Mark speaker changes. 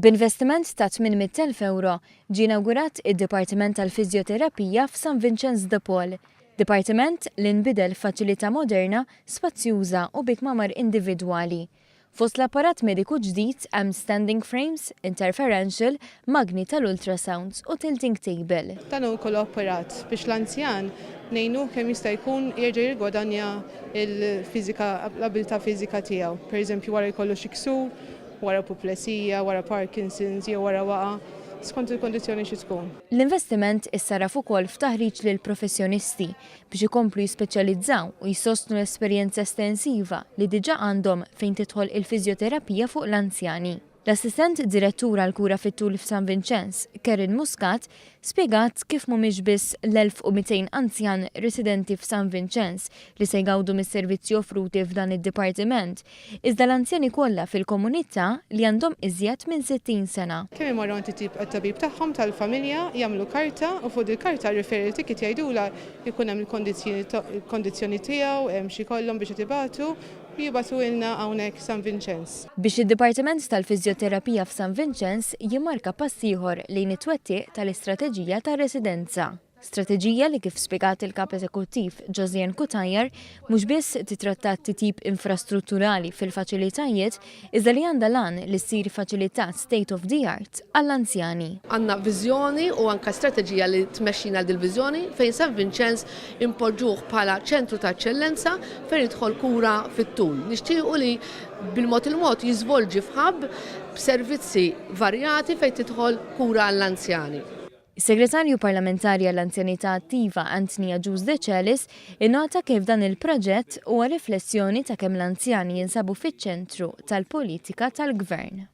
Speaker 1: B'investiment ta' 800,000 euro ġie inawgurat id-Dipartiment tal-Fiżjoterapija f'San Vincenz de Paul. Dipartiment li nbidel faċilità moderna, spazzjuża u bikmamar individwali. Fost l-apparat mediku ġdid hemm standing frames, interferential, magni tal-ultrasounds u tilting table.
Speaker 2: Dan hu kollu apparat biex l-anzjan ngħinu kemm jista' jkun jerġa' jirgwadanja l-abilità fiżika tiegħu. Pereżempju wara jkollu xi ksur, wara apoplesija, wara Parkinson's jew wara waqa' skont il-kondizzjoni xi tkun.
Speaker 1: L-investiment issarraf ukoll f'taħriġ lil professjonisti biex ikomplu jispeċjalizzaw u jsostnu l-esperjenza estensiva li diġà għandhom fejn tidħol il-fiżjoterapija fuq l-anzjani. L-assistent direttura l-kura fit-tul f'San Vincenz, Karin Muscat, spjegat kif mhumiex biss l-1200 anzjan residenti f'San Vincenz li se jgawdu mis-servizzi offruti f'dan id-dipartiment, iżda l-anzjani kollha fil-komunità li għandhom iżjed minn 60 sena.
Speaker 2: Kemm imorru għat-tabib tagħhom tal-familja jagħmlu karta u fuq il-karta referral ticket jgħidula jkun hemm il-kondizzjoni tiegħu, hemm xi kollhom biex ibatu jibatu ilna hawnhekk San Vincenz.
Speaker 1: Biex id-Dipartiment tal-Fiżjoterapija f'San Vincenz jimmarka pass ieħor lejn it-twettiq tal-istrateġija ta' residenza. Strateġija li kif spjegat il-kap eżekuttiv Josiane Cutajar mhux biss titratta titjib infrastrutturali fil-faċilitajiet iżda li għandha lan li ssir faċilità state of the art għall-anzjani.
Speaker 3: Għandna viżjoni u anke strateġija li tmexxina dil-viżjoni fejn San Vincenz impoġġuh bħala ċentru ta' eċċellenza fejn idħol kura fit-tul. Nixtiequ li bil-mod il-mod jiżvolġi f'ħabb b'servizzi varjati fejn tidħol kura għall-anzjani.
Speaker 1: Is-Segretarju Parlamentari għall-Anzjanità Attiva Antonia Gius De Celis innota kif dan il-proġett huwa riflessjoni ta' kemm l-anzjani jinsabu fiċ-ċentru tal-politika tal-Gvern.